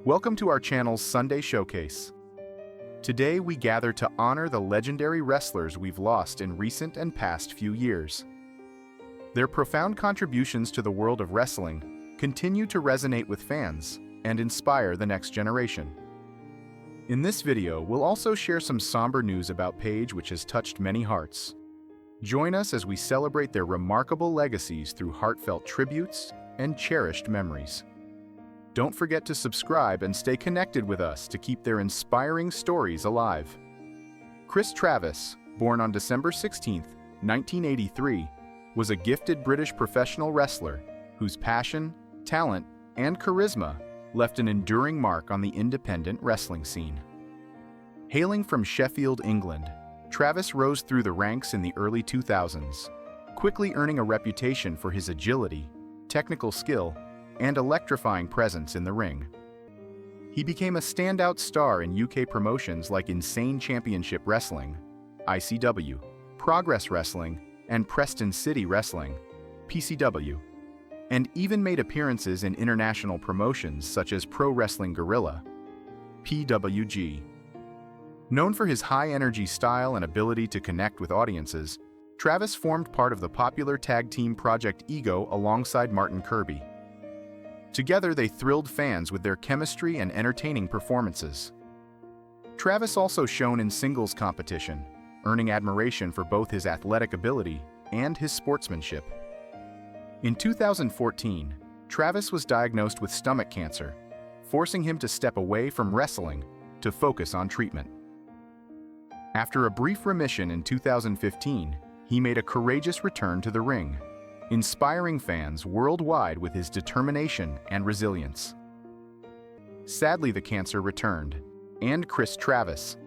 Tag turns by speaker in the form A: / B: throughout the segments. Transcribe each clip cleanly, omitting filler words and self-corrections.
A: Welcome to our channel's Sunday Showcase. Today we gather to honor the legendary wrestlers we've lost in recent and past few years. Their profound contributions to the world of wrestling continue to resonate with fans and inspire the next generation. In this video, we'll also share some somber news about Paige, which has touched many hearts. Join us as we celebrate their remarkable legacies through heartfelt tributes and cherished memories. Don't forget to subscribe and stay connected with us to keep their inspiring stories alive. Chris Travis, born on December 16, 1983, was a gifted British professional wrestler whose passion, talent, and charisma left an enduring mark on the independent wrestling scene. Hailing from Sheffield, England, Travis rose through the ranks in the early 2000s, quickly earning a reputation for his agility, technical skill, and electrifying presence in the ring. He became a standout star in UK promotions like Insane Championship Wrestling, ICW, Progress Wrestling, and Preston City Wrestling, PCW, and even made appearances in international promotions such as Pro Wrestling Guerrilla, PWG. Known for his high-energy style and ability to connect with audiences, Travis formed part of the popular tag team Project Ego alongside Martin Kirby. Together, they thrilled fans with their chemistry and entertaining performances. Travis also shone in singles competition, earning admiration for both his athletic ability and his sportsmanship. In 2014, Travis was diagnosed with stomach cancer, forcing him to step away from wrestling to focus on treatment. After a brief remission in 2015, he made a courageous return to the ring, inspiring fans worldwide with his determination and resilience. Sadly, the cancer returned, and Chris Travis.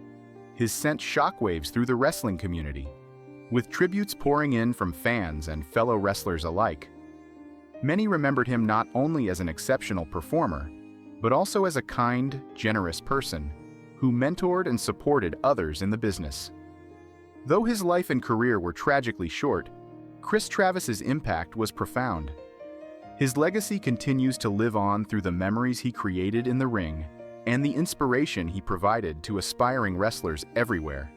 A: His sent shockwaves through the wrestling community, with tributes pouring in from fans and fellow wrestlers alike. Many remembered him not only as an exceptional performer, but also as a kind, generous person who mentored and supported others in the business. Though his life and career were tragically short, Chris Travis's impact was profound. His legacy continues to live on through the memories he created in the ring and the inspiration he provided to aspiring wrestlers everywhere.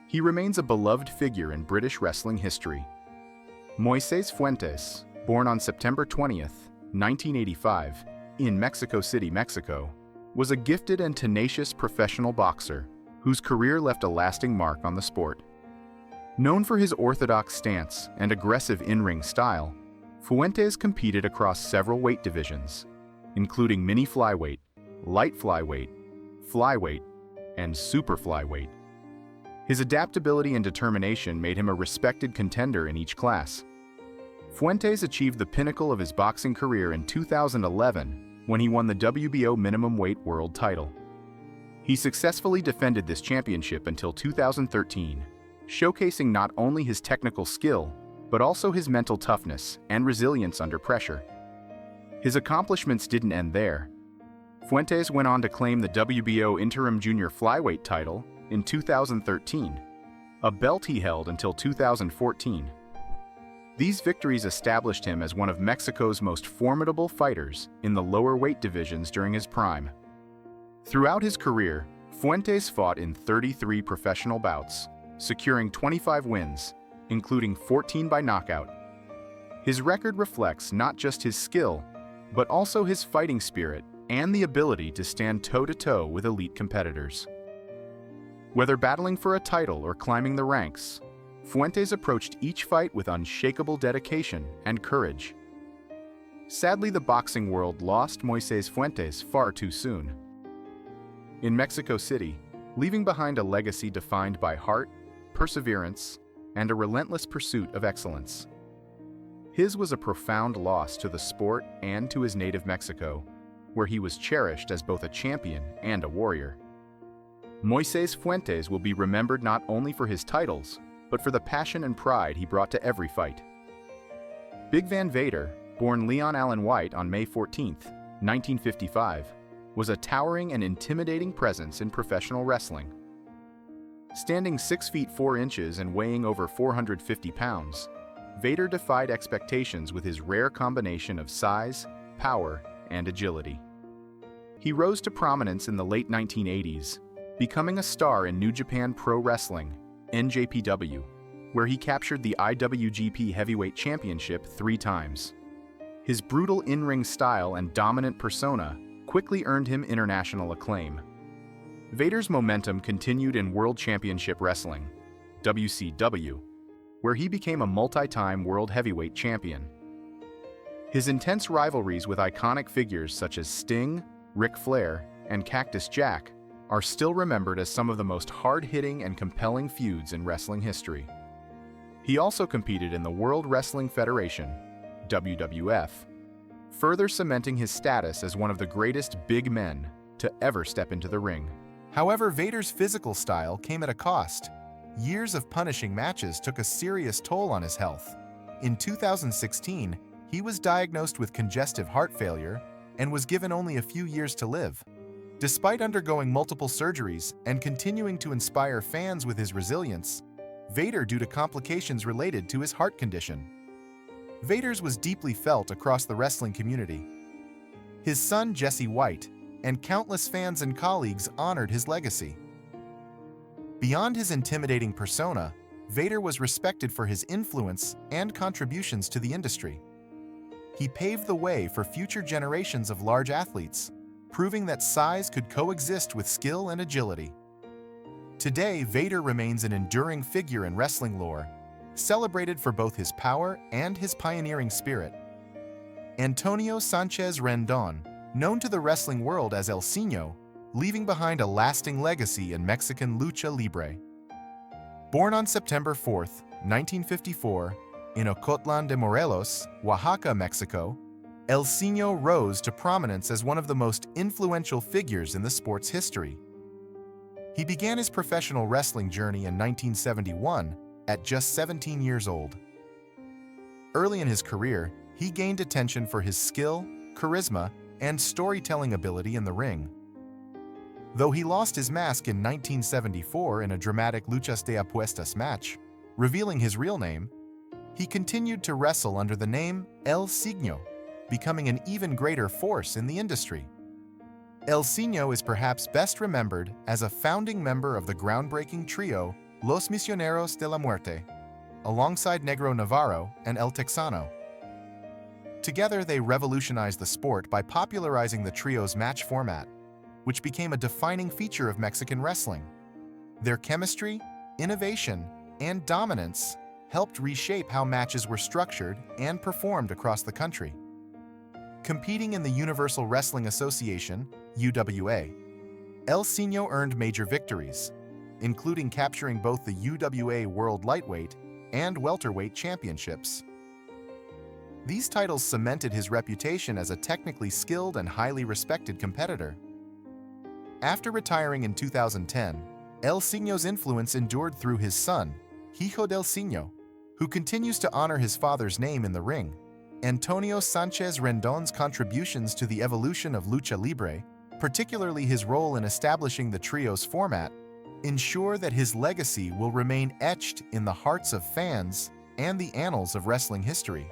A: He remains a beloved figure in British wrestling history. Moises Fuentes, born on September 20, 1985, in Mexico City, Mexico, was a gifted and tenacious professional boxer whose career left a lasting mark on the sport. Known for his orthodox stance and aggressive in-ring style, Fuentes competed across several weight divisions, including mini flyweight, light flyweight, flyweight, and super flyweight. His adaptability and determination made him a respected contender in each class. Fuentes achieved the pinnacle of his boxing career in 2011 when he won the WBO minimum weight world title. He successfully defended this championship until 2013, showcasing not only his technical skill, but also his mental toughness and resilience under pressure. His accomplishments didn't end there. Fuentes went on to claim the WBO interim junior flyweight title in 2013, a belt he held until 2014. These victories established him as one of Mexico's most formidable fighters in the lower weight divisions during his prime. Throughout his career, Fuentes fought in 33 professional bouts, securing 25 wins, including 14 by knockout. His record reflects not just his skill, but also his fighting spirit and the ability to stand toe-to-toe with elite competitors. Whether battling for a title or climbing the ranks, Fuentes approached each fight with unshakable dedication and courage. Sadly, the boxing world lost Moises Fuentes far too soon. In Mexico City, leaving behind a legacy defined by heart, perseverance, and a relentless pursuit of excellence. His was a profound loss to the sport and to his native Mexico, where he was cherished as both a champion and a warrior. Moises Fuentes will be remembered not only for his titles, but for the passion and pride he brought to every fight. Big Van Vader, born Leon Allen White on May 14, 1955, was a towering and intimidating presence in professional wrestling. Standing 6 feet 4 inches and weighing over 450 pounds, Vader defied expectations with his rare combination of size, power, and agility. He rose to prominence in the late 1980s, becoming a star in New Japan Pro Wrestling, NJPW, where he captured the IWGP Heavyweight Championship 3 times. His brutal in-ring style and dominant persona quickly earned him international acclaim. Vader's momentum continued in World Championship Wrestling, WCW, where he became a multi-time World Heavyweight Champion. His intense rivalries with iconic figures such as Sting, Ric Flair, and Cactus Jack are still remembered as some of the most hard-hitting and compelling feuds in wrestling history. He also competed in the World Wrestling Federation, WWF, further cementing his status as one of the greatest big men to ever step into the ring. However, Vader's physical style came at a cost. Years of punishing matches took a serious toll on his health. In 2016, he was diagnosed with congestive heart failure and was given only a few years to live. Despite undergoing multiple surgeries and continuing to inspire fans with his resilience, Vader due to complications related to his heart condition. Vader's was deeply felt across the wrestling community. His son Jesse White and countless fans and colleagues honored his legacy. Beyond his intimidating persona, Vader was respected for his influence and contributions to the industry. He paved the way for future generations of large athletes, proving that size could coexist with skill and agility. Today, Vader remains an enduring figure in wrestling lore, celebrated for both his power and his pioneering spirit. Antonio Sanchez Rendon, known to the wrestling world as El Signo, leaving behind a lasting legacy in Mexican lucha libre. Born on September 4, 1954, in Ocotlan de Morelos, Oaxaca, Mexico, El Signo rose to prominence as one of the most influential figures in the sport's history. He began his professional wrestling journey in 1971 at just 17 years old. Early in his career, he gained attention for his skill, charisma, and storytelling ability in the ring. Though he lost his mask in 1974 in a dramatic Luchas de Apuestas match, revealing his real name, he continued to wrestle under the name El Signo, becoming an even greater force in the industry. El Signo is perhaps best remembered as a founding member of the groundbreaking trio Los Misioneros de la Muerte, alongside Negro Navarro and El Texano. Together, they revolutionized the sport by popularizing the trio's match format, which became a defining feature of Mexican wrestling. Their chemistry, innovation, and dominance helped reshape how matches were structured and performed across the country. Competing in the Universal Wrestling Association, UWA, El Signo earned major victories, including capturing both the UWA World Lightweight and Welterweight championships. These titles cemented his reputation as a technically skilled and highly respected competitor. After retiring in 2010, El Signo's influence endured through his son, Hijo del Signo, who continues to honor his father's name in the ring. Antonio Sanchez Rendon's contributions to the evolution of lucha libre, particularly his role in establishing the trio's format, ensure that his legacy will remain etched in the hearts of fans and the annals of wrestling history.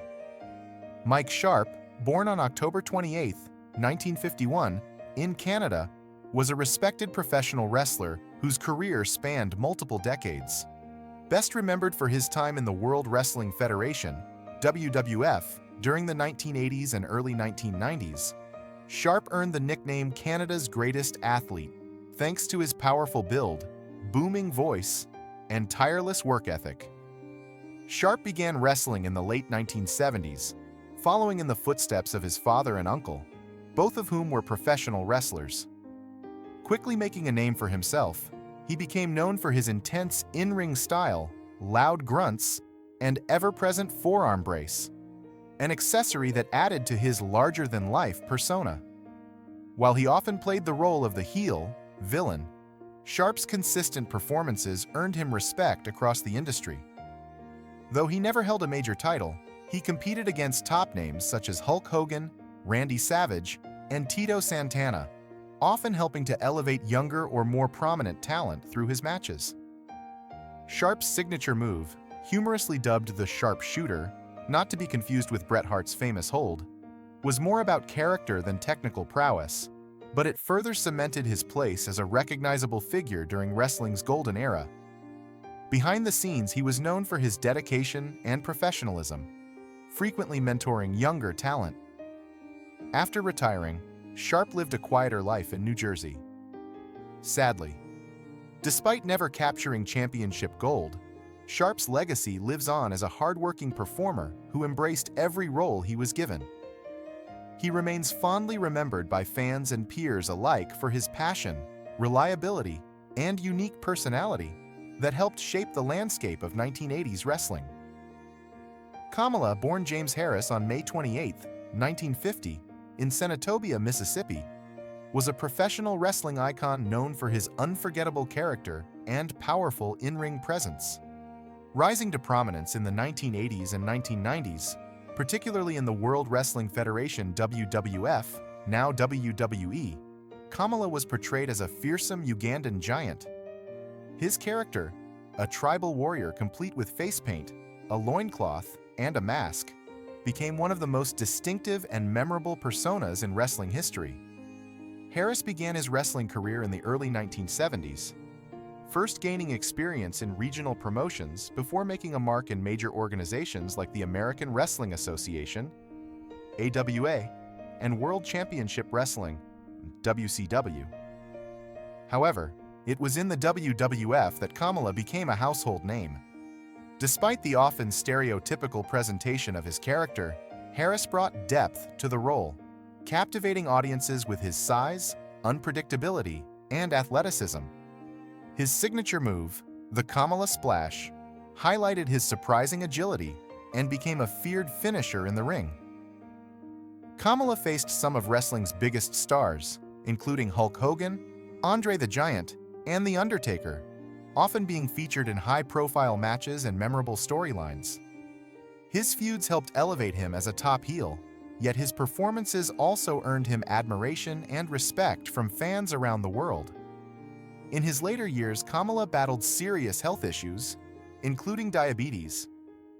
A: Mike Sharp, born on October 28, 1951, in Canada, was a respected professional wrestler whose career spanned multiple decades. Best remembered for his time in the World Wrestling Federation, WWF, during the 1980s and early 1990s, Sharp earned the nickname Canada's Greatest Athlete, thanks to his powerful build, booming voice, and tireless work ethic. Sharp began wrestling in the late 1970s, following in the footsteps of his father and uncle, both of whom were professional wrestlers. Quickly making a name for himself, he became known for his intense in-ring style, loud grunts, and ever-present forearm brace, an accessory that added to his larger-than-life persona. While he often played the role of the heel, villain, Sharp's consistent performances earned him respect across the industry. Though he never held a major title, he competed against top names such as Hulk Hogan, Randy Savage, and Tito Santana, often helping to elevate younger or more prominent talent through his matches. Sharp's signature move, humorously dubbed the Sharp Shooter, not to be confused with Bret Hart's famous hold, was more about character than technical prowess, but it further cemented his place as a recognizable figure during wrestling's golden era. Behind the scenes, he was known for his dedication and professionalism, frequently mentoring younger talent. After retiring, Sharp lived a quieter life in New Jersey. Sadly, despite never capturing championship gold, Sharp's legacy lives on as a hardworking performer who embraced every role he was given. He remains fondly remembered by fans and peers alike for his passion, reliability, and unique personality that helped shape the landscape of 1980s wrestling. Kamala, born James Harris on May 28, 1950, in Senatobia, Mississippi, was a professional wrestling icon known for his unforgettable character and powerful in-ring presence. Rising to prominence in the 1980s and 1990s, particularly in the World Wrestling Federation (WWF), now WWE, Kamala was portrayed as a fearsome Ugandan giant. His character, a tribal warrior complete with face paint, a loincloth, and a mask, became one of the most distinctive and memorable personas in wrestling history. Harris began his wrestling career in the early 1970s, first gaining experience in regional promotions before making a mark in major organizations like the American Wrestling Association, AWA, and World Championship Wrestling, WCW. However, it was in the WWF that Kamala became a household name. Despite the often stereotypical presentation of his character, Harris brought depth to the role, captivating audiences with his size, unpredictability, and athleticism. His signature move, the Kamala Splash, highlighted his surprising agility and became a feared finisher in the ring. Kamala faced some of wrestling's biggest stars, including Hulk Hogan, Andre the Giant, and The Undertaker, often being featured in high-profile matches and memorable storylines. His feuds helped elevate him as a top heel, yet his performances also earned him admiration and respect from fans around the world. In his later years, Kamala battled serious health issues, including diabetes,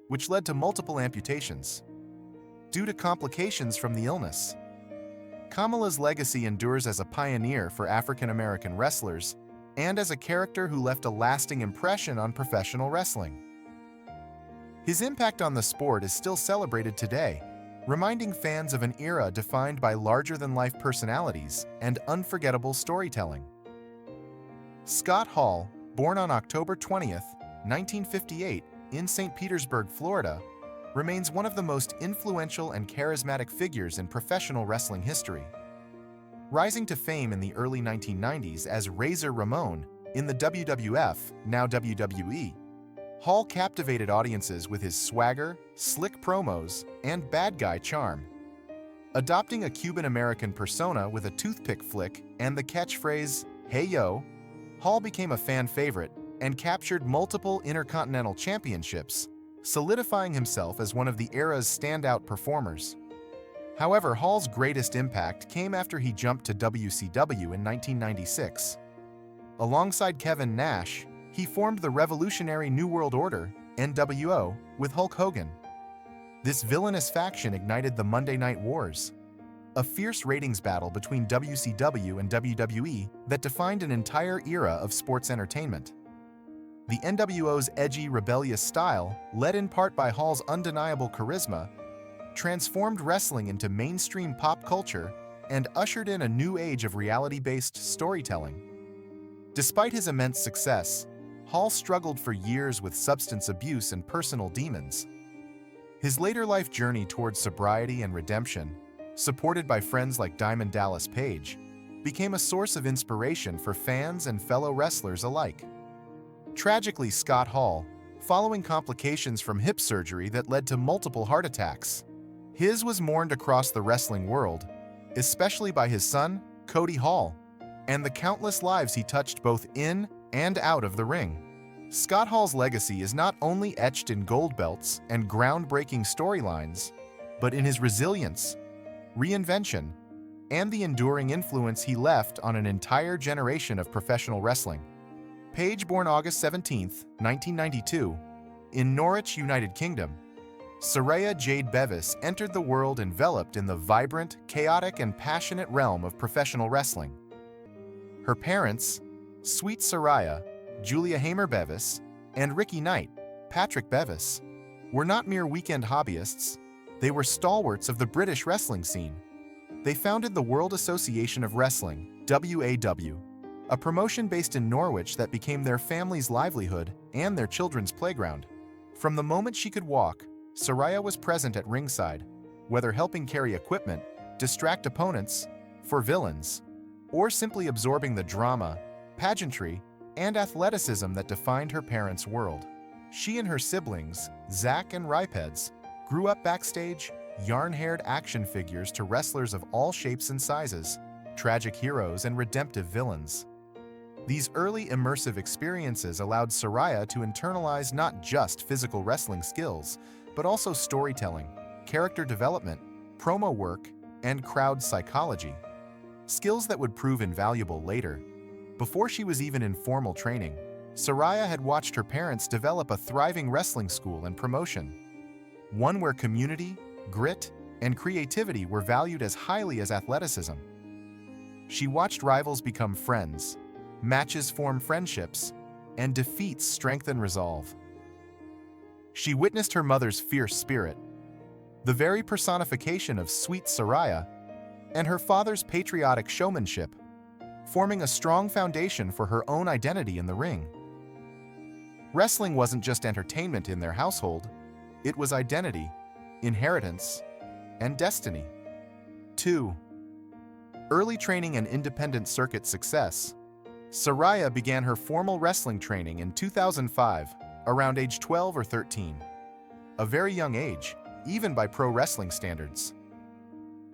A: which led to multiple amputations. Due to complications from the illness, Kamala's legacy endures as a pioneer for African-American wrestlers and as a character who left a lasting impression on professional wrestling. His impact on the sport is still celebrated today, reminding fans of an era defined by larger-than-life personalities and unforgettable storytelling. Scott Hall, born on October 20, 1958, in St. Petersburg, Florida, remains one of the most influential and charismatic figures in professional wrestling history. Rising to fame in the early 1990s as Razor Ramon in the WWF, now WWE, Hall captivated audiences with his swagger, slick promos, and bad guy charm. Adopting a Cuban-American persona with a toothpick flick and the catchphrase, "Hey yo," Hall became a fan favorite and captured multiple Intercontinental Championships, solidifying himself as one of the era's standout performers. However, Hall's greatest impact came after he jumped to WCW in 1996. Alongside Kevin Nash, he formed the revolutionary New World Order, NWO, with Hulk Hogan. This villainous faction ignited the Monday Night Wars, a fierce ratings battle between WCW and WWE that defined an entire era of sports entertainment. The NWO's edgy, rebellious style, led in part by Hall's undeniable charisma, transformed wrestling into mainstream pop culture and ushered in a new age of reality-based storytelling. Despite his immense success, Hall struggled for years with substance abuse and personal demons. His later life journey towards sobriety and redemption, supported by friends like Diamond Dallas Page, became a source of inspiration for fans and fellow wrestlers alike. Tragically, Scott Hall, following complications from hip surgery that led to multiple heart attacks. His was mourned across the wrestling world, especially by his son, Cody Hall, and the countless lives he touched both in and out of the ring. Scott Hall's legacy is not only etched in gold belts and groundbreaking storylines, but in his resilience, reinvention, and the enduring influence he left on an entire generation of professional wrestling. Paige, born August 17, 1992, in Norwich, United Kingdom, Saraya Jade Bevis entered the world enveloped in the vibrant, chaotic, and passionate realm of professional wrestling. Her parents, Sweet Saraya, Julia Hamer Bevis, and Ricky Knight, Patrick Bevis, were not mere weekend hobbyists. They were stalwarts of the British wrestling scene. They founded the World Association of Wrestling, WAW, a promotion based in Norwich that became their family's livelihood and their children's playground. From the moment she could walk, Saraya was present at ringside, whether helping carry equipment, distract opponents, for villains, or simply absorbing the drama, pageantry, and athleticism that defined her parents' world. She and her siblings, Zach and Ripeds, grew up backstage, yarn-haired action figures to wrestlers of all shapes and sizes, tragic heroes and redemptive villains. These early immersive experiences allowed Saraya to internalize not just physical wrestling skills, but also storytelling, character development, promo work, and crowd psychology. Skills that would prove invaluable later. Before she was even in formal training, Saraya had watched her parents develop a thriving wrestling school and promotion, one where community, grit, and creativity were valued as highly as athleticism. She watched rivals become friends, matches form friendships, and defeats strengthen resolve. She witnessed her mother's fierce spirit, the very personification of Sweet Saraya, and her father's patriotic showmanship, forming a strong foundation for her own identity in the ring. Wrestling wasn't just entertainment in their household, it was identity, inheritance, and destiny. 2. Early training and independent circuit success. Saraya began her formal wrestling training in 2005, around age 12 or 13. A very young age, even by pro wrestling standards.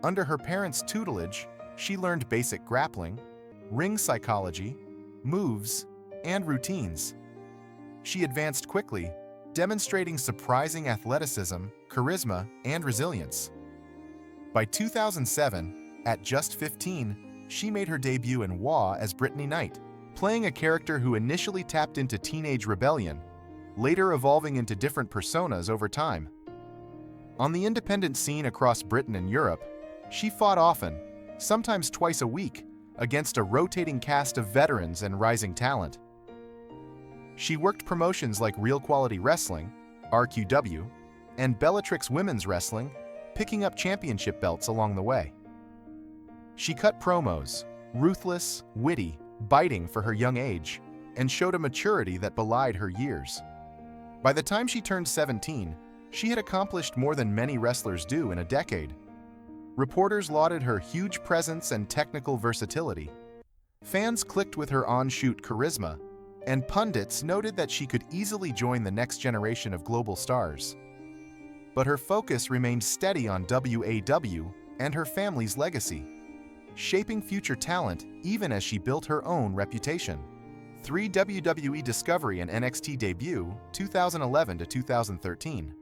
A: Under her parents' tutelage, she learned basic grappling, ring psychology, moves, and routines. She advanced quickly, demonstrating surprising athleticism, charisma, and resilience. By 2007, at just 15, she made her debut in WA as Brittany Knight, playing a character who initially tapped into teenage rebellion, later evolving into different personas over time. On the independent scene across Britain and Europe, she fought often, sometimes twice a week, against a rotating cast of veterans and rising talent. She worked promotions like Real Quality Wrestling, RQW, and Bellatrix Women's Wrestling, picking up championship belts along the way. She cut promos, ruthless, witty, biting for her young age, and showed a maturity that belied her years. By the time she turned 17, she had accomplished more than many wrestlers do in a decade. Reporters lauded her huge presence and technical versatility. Fans clicked with her on-shoot charisma, and pundits noted that she could easily join the next generation of global stars. But her focus remained steady on WAW and her family's legacy, shaping future talent even as she built her own reputation. 3 WWE Discovery and NXT debut, 2011 to 2013.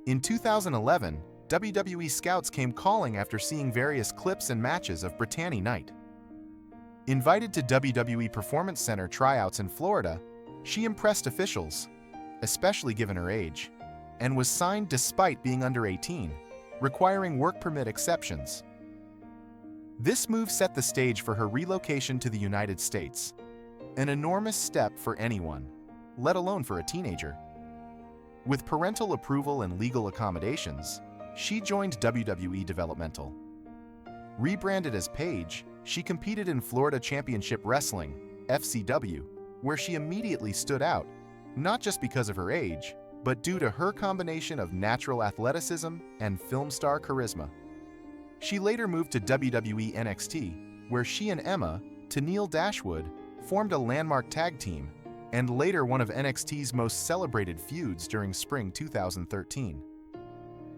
A: In 2011, WWE scouts came calling after seeing various clips and matches of Brittany Knight. Invited to WWE Performance Center tryouts in Florida, she impressed officials, especially given her age, and was signed despite being under 18, requiring work permit exceptions. This move set the stage for her relocation to the United States, an enormous step for anyone, let alone for a teenager. With parental approval and legal accommodations, she joined WWE Developmental. Rebranded as Paige, she competed in Florida Championship Wrestling, FCW, where she immediately stood out, not just because of her age, but due to her combination of natural athleticism and film star charisma. She later moved to WWE NXT, where she and Emma, Tennille Dashwood, formed a landmark tag team, and later one of NXT's most celebrated feuds during spring 2013.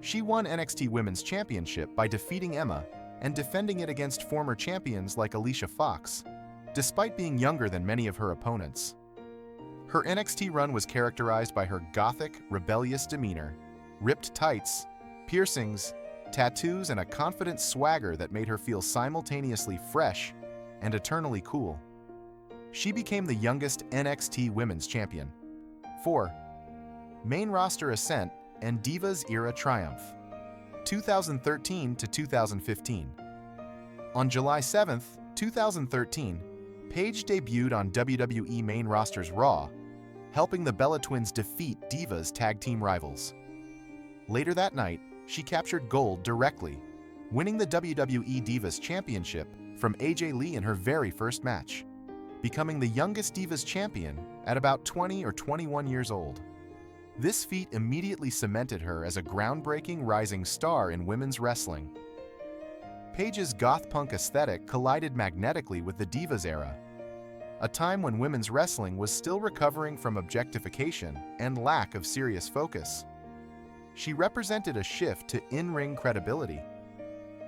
A: She won NXT Women's Championship by defeating Emma and defending it against former champions like Alicia Fox, despite being younger than many of her opponents. Her NXT run was characterized by her gothic, rebellious demeanor, ripped tights, piercings, tattoos, and a confident swagger that made her feel simultaneously fresh and eternally cool. She became the youngest NXT Women's Champion. 4. Main roster ascent and Divas Era Triumph, 2013 to 2015. On July 7, 2013, Paige debuted on WWE main roster's Raw, helping the Bella Twins defeat Divas tag team rivals. Later that night, she captured gold directly, winning the WWE Divas Championship from AJ Lee in her very first match, becoming the youngest Divas champion at about 20 or 21 years old. This feat immediately cemented her as a groundbreaking rising star in women's wrestling. Paige's goth punk aesthetic collided magnetically with the Divas era, a time when women's wrestling was still recovering from objectification and lack of serious focus. She represented a shift to in-ring credibility.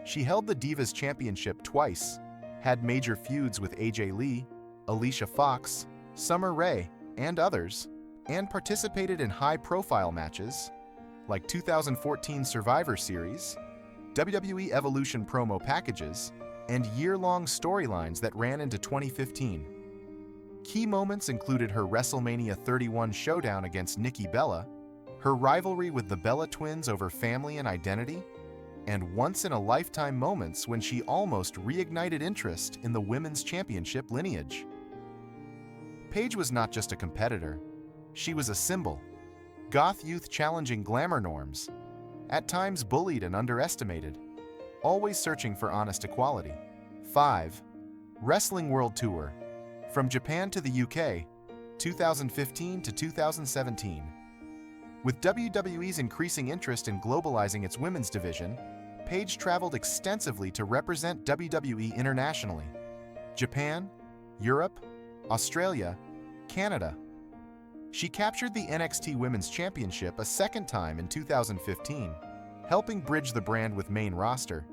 A: She held the Divas Championship twice, had major feuds with AJ Lee, Alicia Fox, Summer Rae, and others, and participated in high-profile matches like 2014 Survivor Series, WWE Evolution promo packages, and year-long storylines that ran into 2015. Key moments included her WrestleMania 31 showdown against Nikki Bella, her rivalry with the Bella Twins over family and identity, and once-in-a-lifetime moments when she almost reignited interest in the Women's Championship lineage. Paige was not just a competitor, she was a symbol. Goth youth challenging glamour norms, at times bullied and underestimated, always searching for honest equality. 5. Wrestling World Tour, from Japan to the UK, 2015 to 2017. With WWE's increasing interest in globalizing its women's division, Paige traveled extensively to represent WWE internationally: Japan, Europe, Australia, Canada. She captured the NXT Women's Championship a second time in 2015, helping bridge the brand with main roster,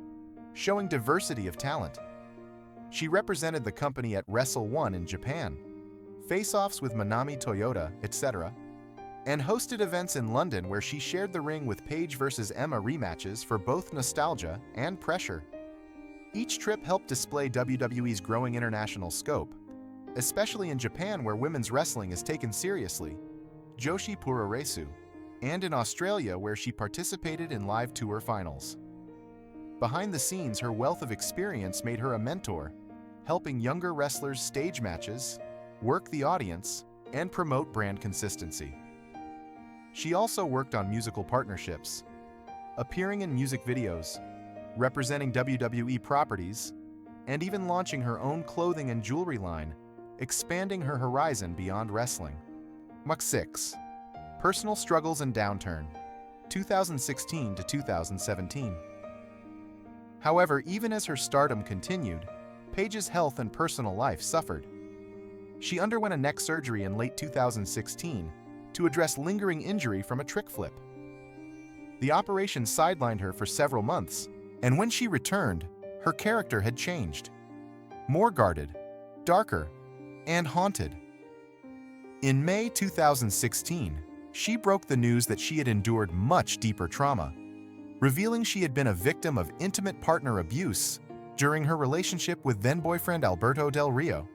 A: showing diversity of talent. She represented the company at Wrestle 1 in Japan, face-offs with Manami Toyota, etc., and hosted events in London where she shared the ring with Paige vs. Emma rematches for both nostalgia and pressure. Each trip helped display WWE's growing international scope, especially in Japan where women's wrestling is taken seriously, Joshi Puroresu, and in Australia where she participated in live tour finals. Behind the scenes, her wealth of experience made her a mentor, helping younger wrestlers stage matches, work the audience, and promote brand consistency. She also worked on musical partnerships, appearing in music videos, representing WWE properties, and even launching her own clothing and jewelry line, expanding her horizon beyond wrestling. Mach 6. Personal Struggles and Downturn, 2016 to 2017. However, even as her stardom continued, Paige's health and personal life suffered. She underwent a neck surgery in late 2016 to address lingering injury from a trick flip. The operation sidelined her for several months, and when she returned, her character had changed. More guarded, darker, and haunted. In May 2016, she broke the news that she had endured much deeper trauma, revealing she had been a victim of intimate partner abuse during her relationship with then-boyfriend Alberto Del Rio,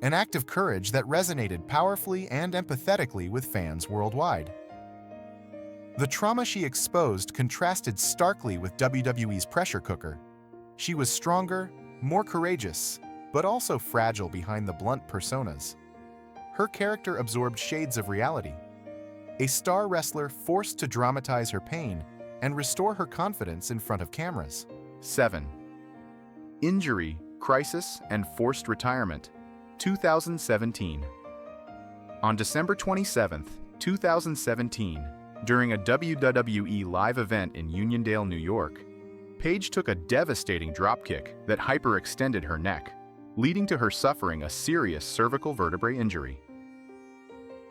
A: an act of courage that resonated powerfully and empathetically with fans worldwide. The trauma she exposed contrasted starkly with WWE's pressure cooker. She was stronger, more courageous, but also fragile behind the blunt personas. Her character absorbed shades of reality, a star wrestler forced to dramatize her pain and restore her confidence in front of cameras. 7. Injury, Crisis, and Forced Retirement, 2017. On December 27, 2017, during a WWE live event in Uniondale, New York, Paige took a devastating dropkick that hyperextended her neck, leading to her suffering a serious cervical vertebrae injury.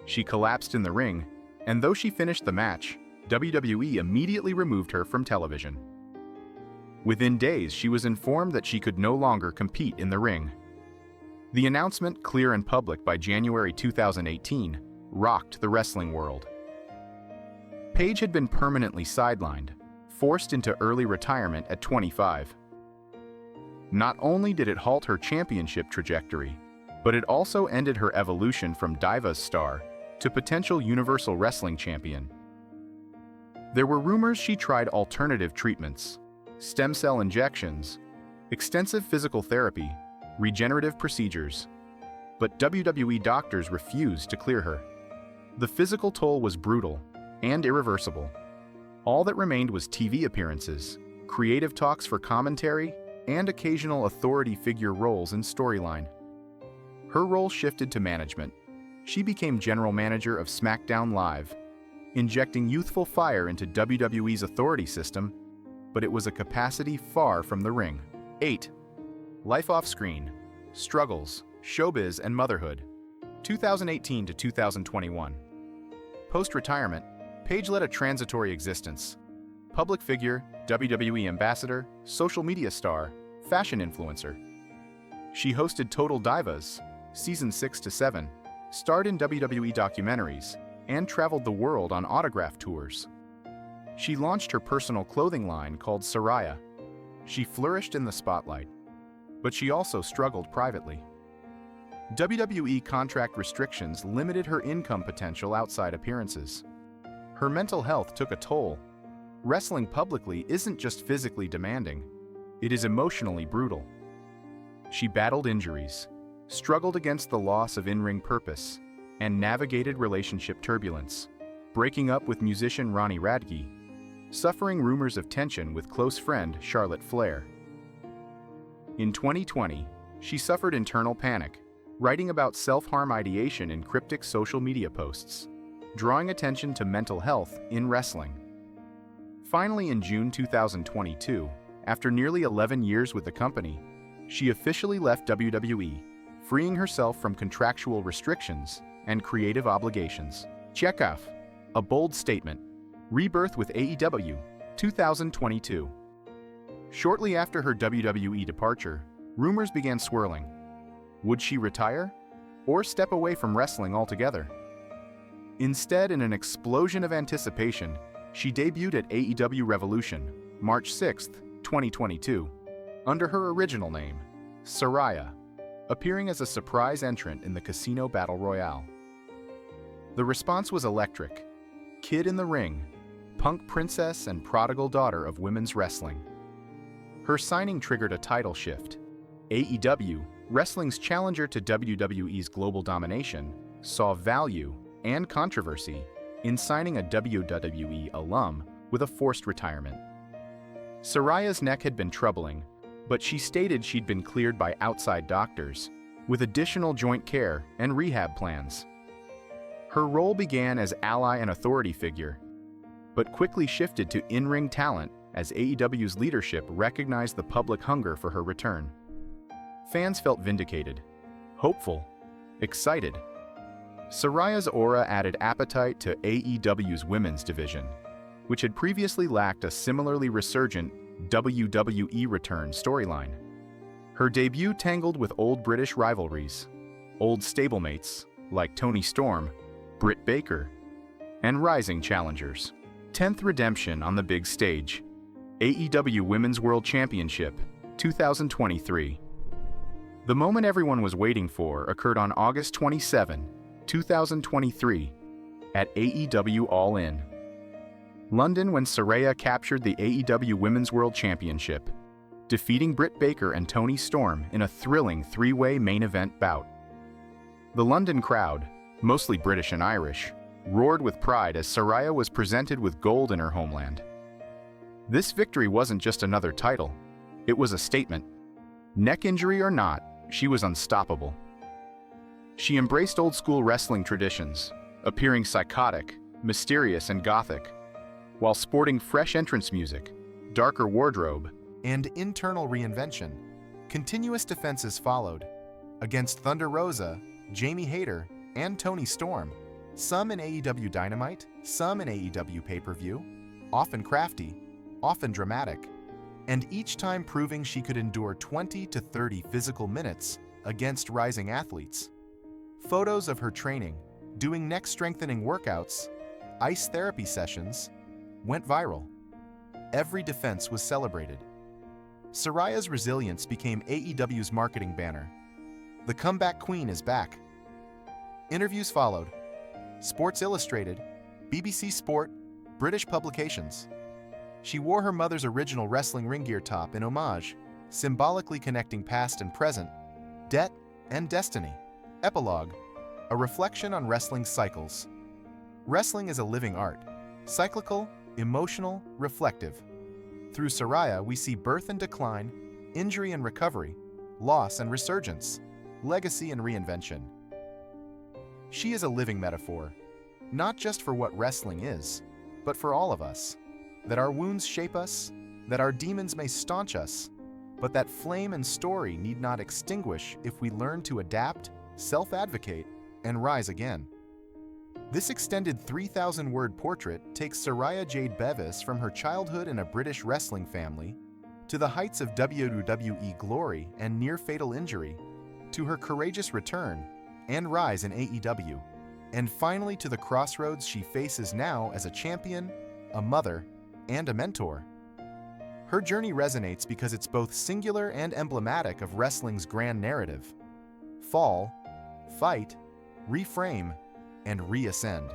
A: She collapsed in the ring, and though she finished the match, WWE immediately removed her from television. Within days, she was informed that she could no longer compete in the ring. The announcement, clear and public by January 2018, rocked the wrestling world. Paige had been permanently sidelined, forced into early retirement at 25. Not only did it halt her championship trajectory, but it also ended her evolution from Divas star to potential Universal Wrestling Champion. There were rumors she tried alternative treatments, stem cell injections, extensive physical therapy, regenerative procedures, but WWE doctors refused to clear her. The physical toll was brutal and irreversible. All that remained was TV appearances, creative talks for commentary, and occasional authority figure roles in storyline. Her role shifted to management. She became general manager of SmackDown Live, injecting youthful fire into WWE's authority system, but it was a capacity far from the ring. 8. Life off-screen, struggles, showbiz, and motherhood, 2018 to 2021. Post-retirement, Paige led a transitory existence. Public figure, WWE ambassador, social media star, fashion influencer. She hosted Total Divas, Season 6 to 7, starred in WWE documentaries, and traveled the world on autograph tours. She launched her personal clothing line called Saraya. She flourished in the spotlight, but she also struggled privately. WWE contract restrictions limited her income potential outside appearances. Her mental health took a toll. Wrestling publicly isn't just physically demanding, it is emotionally brutal. She battled injuries, struggled against the loss of in-ring purpose, and navigated relationship turbulence, breaking up with musician Ronnie Radke, suffering rumors of tension with close friend Charlotte Flair. In 2020, she suffered internal panic, writing about self-harm ideation in cryptic social media posts, drawing attention to mental health in wrestling. Finally, in June 2022, after nearly 11 years with the company, she officially left WWE, freeing herself from contractual restrictions and creative obligations. Check off. A bold statement. Rebirth with AEW, 2022. Shortly after her WWE departure, rumors began swirling. Would she retire? Or step away from wrestling altogether? Instead, in an explosion of anticipation, she debuted at AEW Revolution, March 6, 2022, under her original name, Saraya, appearing as a surprise entrant in the Casino Battle Royale. The response was electric. Kid in the ring, punk princess and prodigal daughter of women's wrestling. Her signing triggered a title shift. AEW, wrestling's challenger to WWE's global domination, saw value and controversy in signing a WWE alum with a forced retirement. Saraya's neck had been troubling, but she stated she'd been cleared by outside doctors, with additional joint care and rehab plans. Her role began as ally and authority figure, but quickly shifted to in-ring talent as AEW's leadership recognized the public hunger for her return. Fans felt vindicated, hopeful, excited. Saraya's aura added appetite to AEW's women's division, which had previously lacked a similarly resurgent WWE return storyline. Her debut tangled with old British rivalries, old stablemates like Toni Storm, Britt Baker, and rising challengers. 10th redemption on the big stage. AEW Women's World Championship, 2023. The moment everyone was waiting for occurred on August 27, 2023, at AEW All In, London, when Saraya captured the AEW Women's World Championship, defeating Britt Baker and Toni Storm in a thrilling three-way main event bout. The London crowd, mostly British and Irish, roared with pride as Saraya was presented with gold in her homeland. This victory wasn't just another title, it was a statement. Neck injury or not, she was unstoppable. She embraced old-school wrestling traditions, appearing psychotic, mysterious, and gothic, while sporting fresh entrance music, darker wardrobe, and internal reinvention. Continuous defenses followed, against Thunder Rosa, Jamie Hayter, and Toni Storm, some in AEW Dynamite, some in AEW pay-per-view, often crafty, often dramatic, and each time proving she could endure 20 to 30 physical minutes against rising athletes. Photos of her training, doing neck-strengthening workouts, ice therapy sessions, went viral. Every defense was celebrated. Saraya's resilience became AEW's marketing banner. The comeback queen is back. Interviews followed. Sports Illustrated, BBC Sport, British publications. She wore her mother's original wrestling ring gear top in homage, symbolically connecting past and present, debt and destiny. Epilogue, a reflection on wrestling's cycles. Wrestling is a living art, cyclical, emotional, reflective. Through Saraya, we see birth and decline, injury and recovery, loss and resurgence, legacy and reinvention. She is a living metaphor, not just for what wrestling is, but for all of us. That our wounds shape us, that our demons may staunch us, but that flame and story need not extinguish if we learn to adapt, self-advocate, and rise again. This extended 3,000-word portrait takes Saraya Jade Bevis from her childhood in a British wrestling family to the heights of WWE glory and near-fatal injury, to her courageous return and rise in AEW, and finally to the crossroads she faces now as a champion, a mother, and a mentor. Her journey resonates because it's both singular and emblematic of wrestling's grand narrative: fall, fight, reframe, and reascend.